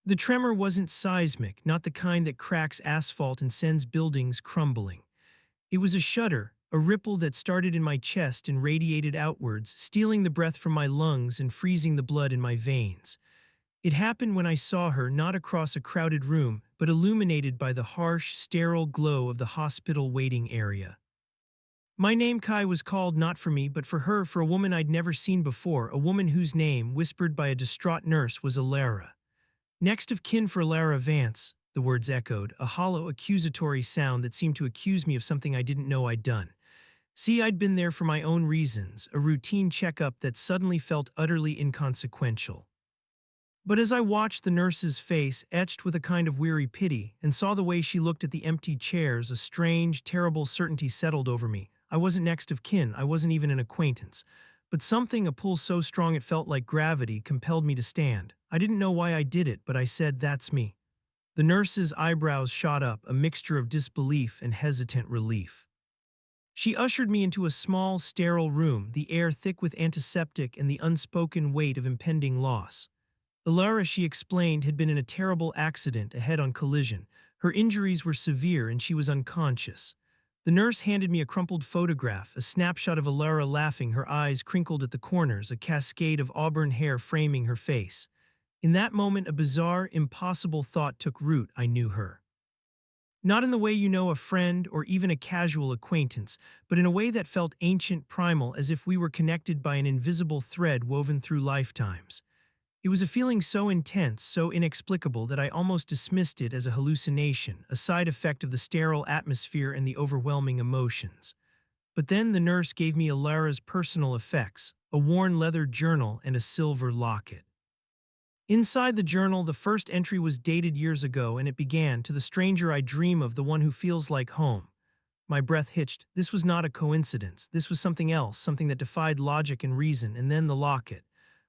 The tremor wasn't seismic, not the kind that cracks asphalt and sends buildings crumbling. It was a shudder, a ripple that started in my chest and radiated outwards, stealing the breath from my lungs and freezing the blood in my veins. It happened when I saw her not across a crowded room, but illuminated by the harsh, sterile glow of the hospital waiting area. My name Kai was called not for me, but for her, for a woman I'd never seen before, a woman whose name, whispered by a distraught nurse, was Alara. Next of kin for Alara Vance, the words echoed, a hollow, accusatory sound that seemed to accuse me of something I didn't know I'd done. See, I'd been there for my own reasons, a routine checkup that suddenly felt utterly inconsequential. But as I watched the nurse's face, etched with a kind of weary pity, and saw the way she looked at the empty chairs, a strange, terrible certainty settled over me. I wasn't next of kin, I wasn't even an acquaintance. But something, a pull so strong it felt like gravity, compelled me to stand. I didn't know why I did it, but I said, "That's me." The nurse's eyebrows shot up, a mixture of disbelief and hesitant relief. She ushered me into a small, sterile room, the air thick with antiseptic and the unspoken weight of impending loss. Ilara, she explained, had been in a terrible accident, a head-on collision. Her injuries were severe and she was unconscious. The nurse handed me a crumpled photograph, a snapshot of Ilara laughing, her eyes crinkled at the corners, a cascade of auburn hair framing her face. In that moment, a bizarre, impossible thought took root. I knew her. Not in the way you know a friend or even a casual acquaintance, but in a way that felt ancient, primal, as if we were connected by an invisible thread woven through lifetimes. It was a feeling so intense, so inexplicable, that I almost dismissed it as a hallucination, a side effect of the sterile atmosphere and the overwhelming emotions. But then the nurse gave me Alara's personal effects, a worn leather journal and a silver locket. Inside the journal, the first entry was dated years ago, and it began, "To the stranger I dream of, the one who feels like home." My breath hitched. This was not a coincidence. This was something else, something that defied logic and reason. And then the locket.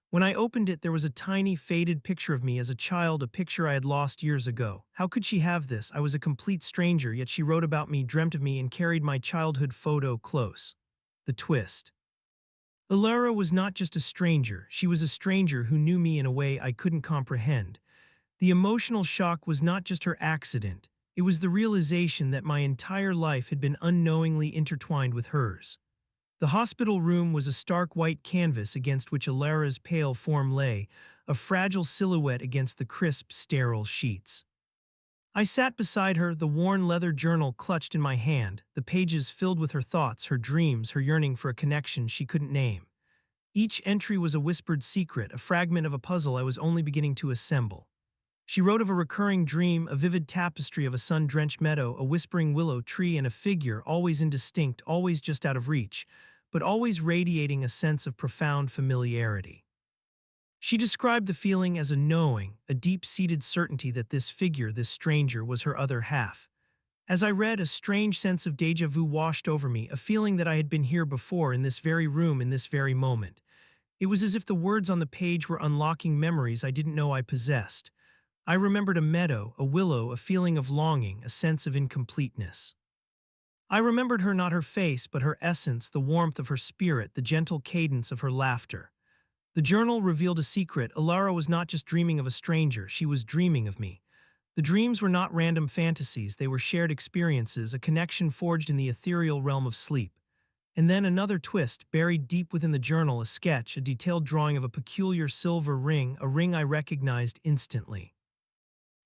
When I opened it, there was a tiny, faded picture of me as a child, a picture I had lost years ago. How could she have this? I was a complete stranger, yet she wrote about me, dreamt of me, and carried my childhood photo close. The twist. Alara was not just a stranger, she was a stranger who knew me in a way I couldn't comprehend. The emotional shock was not just her accident, it was the realization that my entire life had been unknowingly intertwined with hers. The hospital room was a stark white canvas against which Alara's pale form lay, a fragile silhouette against the crisp, sterile sheets. I sat beside her, the worn leather journal clutched in my hand, the pages filled with her thoughts, her dreams, her yearning for a connection she couldn't name. Each entry was a whispered secret, a fragment of a puzzle I was only beginning to assemble. She wrote of a recurring dream, a vivid tapestry of a sun-drenched meadow, a whispering willow tree, and a figure, always indistinct, always just out of reach, but always radiating a sense of profound familiarity. She described the feeling as a knowing, a deep-seated certainty that this figure, this stranger, was her other half. As I read, a strange sense of déjà vu washed over me, a feeling that I had been here before, in this very room, in this very moment. It was as if the words on the page were unlocking memories I didn't know I possessed. I remembered a meadow, a willow, a feeling of longing, a sense of incompleteness. I remembered her, not her face, but her essence, the warmth of her spirit, the gentle cadence of her laughter. The journal revealed a secret. Alara was not just dreaming of a stranger, she was dreaming of me. The dreams were not random fantasies, they were shared experiences, a connection forged in the ethereal realm of sleep. And then another twist, buried deep within the journal, a sketch, a detailed drawing of a peculiar silver ring, a ring I recognized instantly.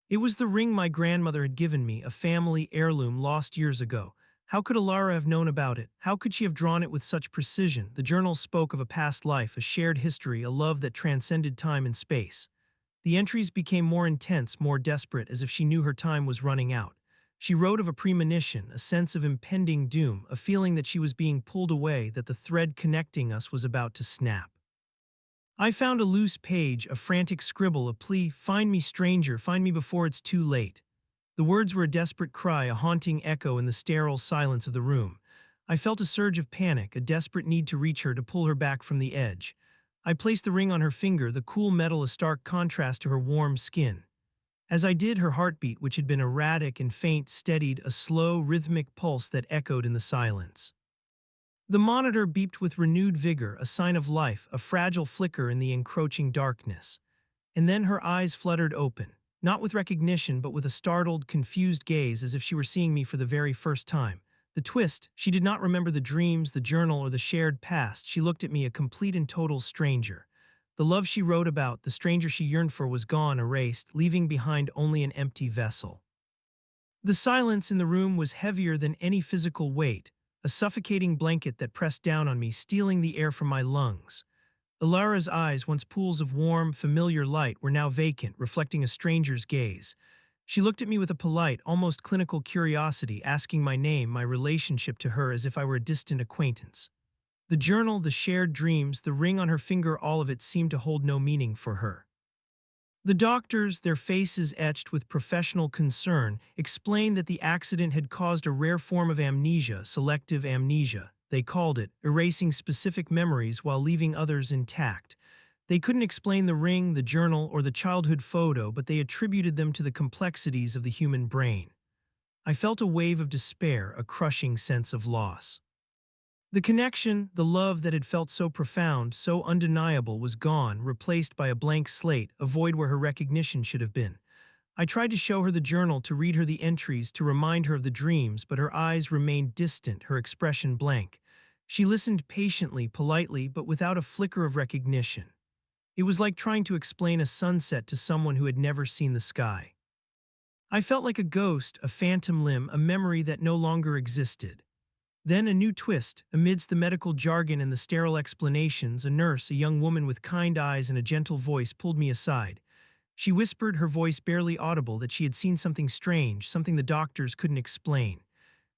It was the ring my grandmother had given me, a family heirloom lost years ago. How could Alara have known about it? How could she have drawn it with such precision? The journal spoke of a past life, a shared history, a love that transcended time and space. The entries became more intense, more desperate, as if she knew her time was running out. She wrote of a premonition, a sense of impending doom, a feeling that she was being pulled away, that the thread connecting us was about to snap. I found a loose page, a frantic scribble, a plea, "Find me, stranger, find me before it's too late." The words were a desperate cry, a haunting echo in the sterile silence of the room. I felt a surge of panic, a desperate need to reach her, to pull her back from the edge. I placed the ring on her finger, the cool metal a stark contrast to her warm skin. As I did, her heartbeat, which had been erratic and faint, steadied, a slow, rhythmic pulse that echoed in the silence. The monitor beeped with renewed vigor, a sign of life, a fragile flicker in the encroaching darkness. And then her eyes fluttered open. not with recognition, but with a startled, confused gaze as if she were seeing me for the very first time. The twist, she did not remember the dreams, the journal, or the shared past. She looked at me, a complete and total stranger. The love she wrote about, the stranger she yearned for, was gone, erased, leaving behind only an empty vessel. The silence in the room was heavier than any physical weight, a suffocating blanket that pressed down on me, stealing the air from my lungs. Ilara's eyes, once pools of warm, familiar light, were now vacant, reflecting a stranger's gaze. She looked at me with a polite, almost clinical curiosity, asking my name, my relationship to her, as if I were a distant acquaintance. The journal, the shared dreams, the ring on her finger, all of it seemed to hold no meaning for her. The doctors, their faces etched with professional concern, explained that the accident had caused a rare form of amnesia, selective amnesia, they called it, erasing specific memories while leaving others intact. They couldn't explain the ring, the journal, or the childhood photo, but they attributed them to the complexities of the human brain. I felt a wave of despair, a crushing sense of loss. The connection, the love that had felt so profound, so undeniable, was gone, replaced by a blank slate, a void where her recognition should have been. I tried to show her the journal, to read her the entries, to remind her of the dreams, but her eyes remained distant, her expression blank. She listened patiently, politely, but without a flicker of recognition. It was like trying to explain a sunset to someone who had never seen the sky. I felt like a ghost, a phantom limb, a memory that no longer existed. Then a new twist. Amidst the medical jargon and the sterile explanations, a nurse, a young woman with kind eyes and a gentle voice, pulled me aside. She whispered, her voice barely audible, that she had seen something strange, something the doctors couldn't explain.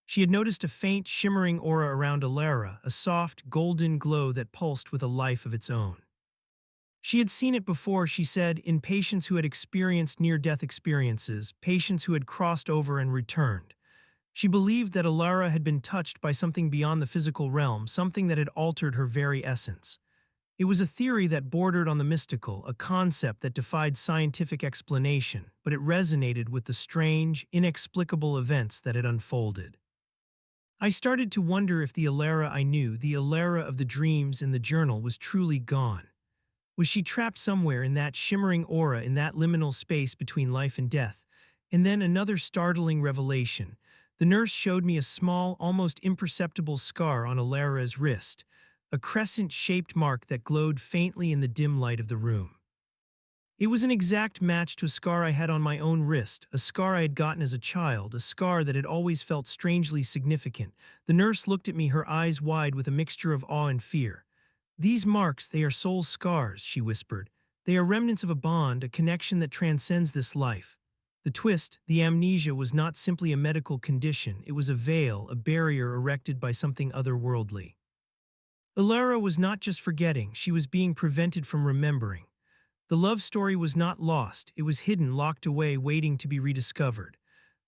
She had noticed a faint, shimmering aura around Alara, a soft, golden glow that pulsed with a life of its own. She had seen it before, she said, in patients who had experienced near-death experiences, patients who had crossed over and returned. She believed that Alara had been touched by something beyond the physical realm, something that had altered her very essence. It was a theory that bordered on the mystical, a concept that defied scientific explanation, but it resonated with the strange, inexplicable events that had unfolded. I started to wonder if the Alara I knew, the Alara of the dreams in the journal, was truly gone. Was she trapped somewhere in that shimmering aura, in that liminal space between life and death? And then another startling revelation. The nurse showed me a small, almost imperceptible scar on Alara's wrist, a crescent-shaped mark that glowed faintly in the dim light of the room. It was an exact match to a scar I had on my own wrist, a scar I had gotten as a child, a scar that had always felt strangely significant. The nurse looked at me, her eyes wide with a mixture of awe and fear. "These marks, they are soul scars," she whispered. "They are remnants of a bond, a connection that transcends this life." The twist, the amnesia, was not simply a medical condition, it was a veil, a barrier erected by something otherworldly. Ilara was not just forgetting, she was being prevented from remembering. The love story was not lost, it was hidden, locked away, waiting to be rediscovered.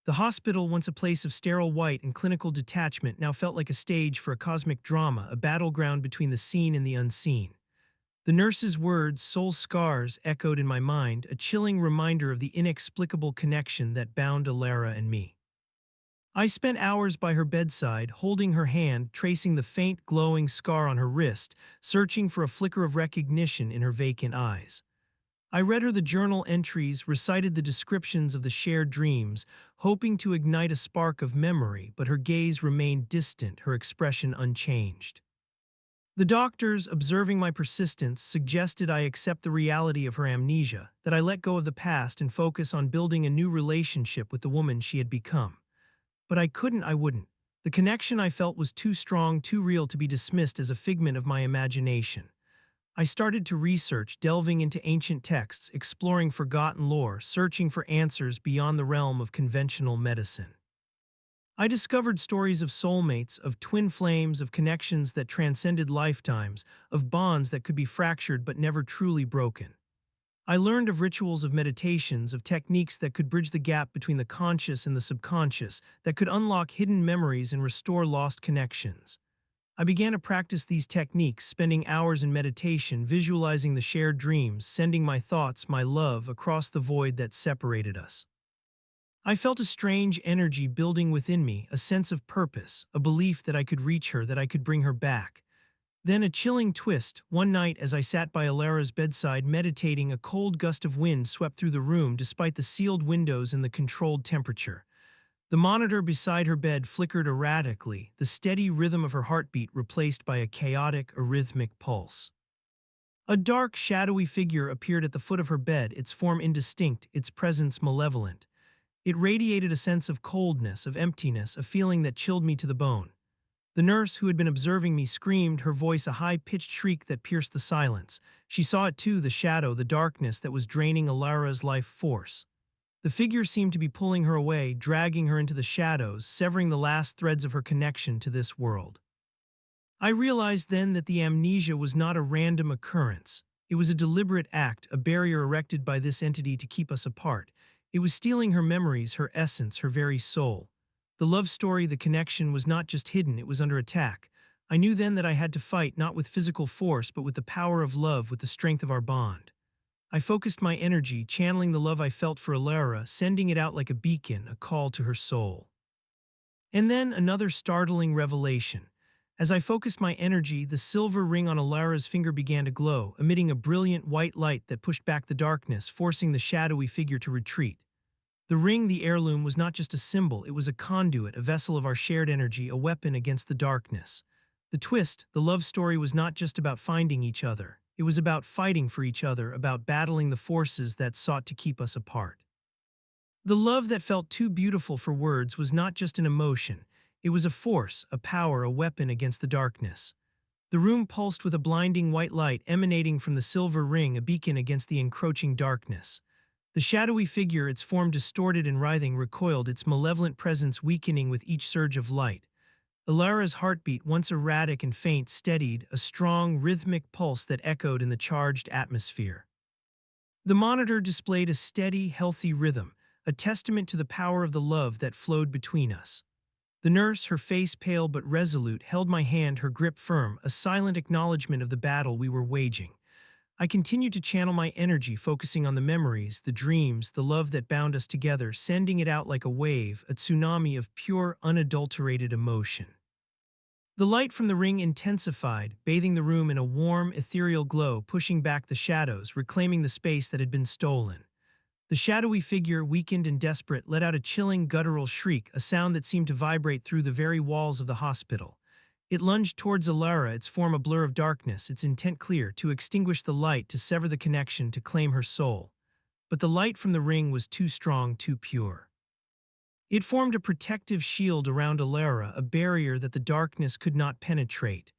The hospital, once a place of sterile white and clinical detachment, now felt like a stage for a cosmic drama, a battleground between the seen and the unseen. The nurse's words, "soul scars," echoed in my mind, a chilling reminder of the inexplicable connection that bound Alara and me. I spent hours by her bedside, holding her hand, tracing the faint, glowing scar on her wrist, searching for a flicker of recognition in her vacant eyes. I read her the journal entries, recited the descriptions of the shared dreams, hoping to ignite a spark of memory, but her gaze remained distant, her expression unchanged. The doctors, observing my persistence, suggested I accept the reality of her amnesia, that I let go of the past and focus on building a new relationship with the woman she had become. But I wouldn't. The connection I felt was too strong, too real to be dismissed as a figment of my imagination. I started to research, delving into ancient texts, exploring forgotten lore, searching for answers beyond the realm of conventional medicine. I discovered stories of soulmates, of twin flames, of connections that transcended lifetimes, of bonds that could be fractured but never truly broken. I learned of rituals, of meditations, of techniques that could bridge the gap between the conscious and the subconscious, that could unlock hidden memories and restore lost connections. I began to practice these techniques, spending hours in meditation, visualizing the shared dreams, sending my thoughts, my love, across the void that separated us. I felt a strange energy building within me, a sense of purpose, a belief that I could reach her, that I could bring her back. Then a chilling twist. One night, as I sat by Alara's bedside meditating, a cold gust of wind swept through the room despite the sealed windows and the controlled temperature. The monitor beside her bed flickered erratically, the steady rhythm of her heartbeat replaced by a chaotic, arrhythmic pulse. A dark, shadowy figure appeared at the foot of her bed, its form indistinct, its presence malevolent. It radiated a sense of coldness, of emptiness, a feeling that chilled me to the bone. The nurse, who had been observing me, screamed, her voice a high-pitched shriek that pierced the silence. She saw it too, the shadow, the darkness that was draining Alara's life force. The figure seemed to be pulling her away, dragging her into the shadows, severing the last threads of her connection to this world. I realized then that the amnesia was not a random occurrence. It was a deliberate act, a barrier erected by this entity to keep us apart. It was stealing her memories, her essence, her very soul. The love story, the connection, was not just hidden, it was under attack. I knew then that I had to fight, not with physical force, but with the power of love, with the strength of our bond. I focused my energy, channeling the love I felt for Alara, sending it out like a beacon, a call to her soul. And then another startling revelation. As I focused my energy, the silver ring on Alara's finger began to glow, emitting a brilliant white light that pushed back the darkness, forcing the shadowy figure to retreat. The ring, the heirloom, was not just a symbol, it was a conduit, a vessel of our shared energy, a weapon against the darkness. The twist, the love story, was not just about finding each other. It was about fighting for each other, about battling the forces that sought to keep us apart. The love that felt too beautiful for words was not just an emotion. It was a force, a power, a weapon against the darkness. The room pulsed with a blinding white light emanating from the silver ring, a beacon against the encroaching darkness. The shadowy figure, its form distorted and writhing, recoiled, its malevolent presence weakening with each surge of light. Alara's heartbeat, once erratic and faint, steadied, a strong, rhythmic pulse that echoed in the charged atmosphere. The monitor displayed a steady, healthy rhythm, a testament to the power of the love that flowed between us. The nurse, her face pale but resolute, held my hand, her grip firm, a silent acknowledgement of the battle we were waging. I continued to channel my energy, focusing on the memories, the dreams, the love that bound us together, sending it out like a wave, a tsunami of pure, unadulterated emotion. The light from the ring intensified, bathing the room in a warm, ethereal glow, pushing back the shadows, reclaiming the space that had been stolen. The shadowy figure, weakened and desperate, let out a chilling, guttural shriek, a sound that seemed to vibrate through the very walls of the hospital. It lunged towards Alara, its form a blur of darkness, its intent clear, to extinguish the light, to sever the connection, to claim her soul. But the light from the ring was too strong, too pure. It formed a protective shield around Alara, a barrier that the darkness could not penetrate.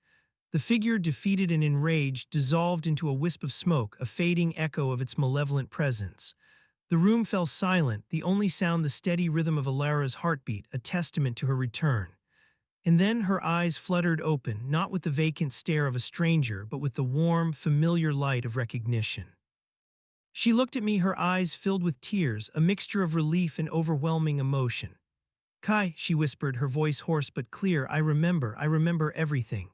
The figure, defeated and enraged, dissolved into a wisp of smoke, a fading echo of its malevolent presence. The room fell silent, the only sound the steady rhythm of Alara's heartbeat, a testament to her return. And then her eyes fluttered open, not with the vacant stare of a stranger, but with the warm, familiar light of recognition. She looked at me, her eyes filled with tears, a mixture of relief and overwhelming emotion. "Kai," she whispered, her voice hoarse but clear, I remember everything."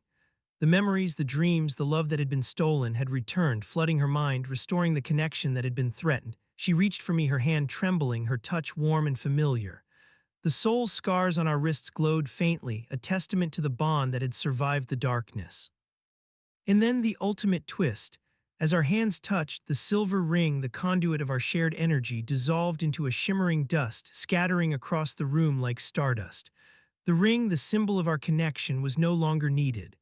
The memories, the dreams, the love that had been stolen had returned, flooding her mind, restoring the connection that had been threatened. She reached for me, her hand trembling, her touch warm and familiar. The soul scars on our wrists glowed faintly, a testament to the bond that had survived the darkness. And then the ultimate twist. As our hands touched, the silver ring, the conduit of our shared energy, dissolved into a shimmering dust, scattering across the room like stardust. The ring, the symbol of our connection, was no longer needed.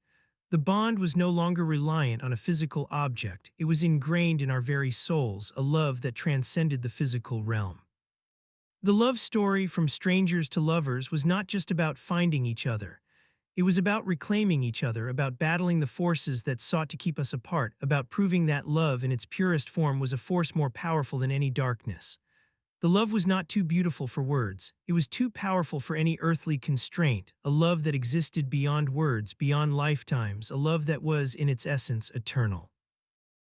The bond was no longer reliant on a physical object. It was ingrained in our very souls, a love that transcended the physical realm. The love story, from strangers to lovers, was not just about finding each other. It was about reclaiming each other, about battling the forces that sought to keep us apart, about proving that love in its purest form was a force more powerful than any darkness. The love was not too beautiful for words. It was too powerful for any earthly constraint, a love that existed beyond words, beyond lifetimes, a love that was, in its essence, eternal.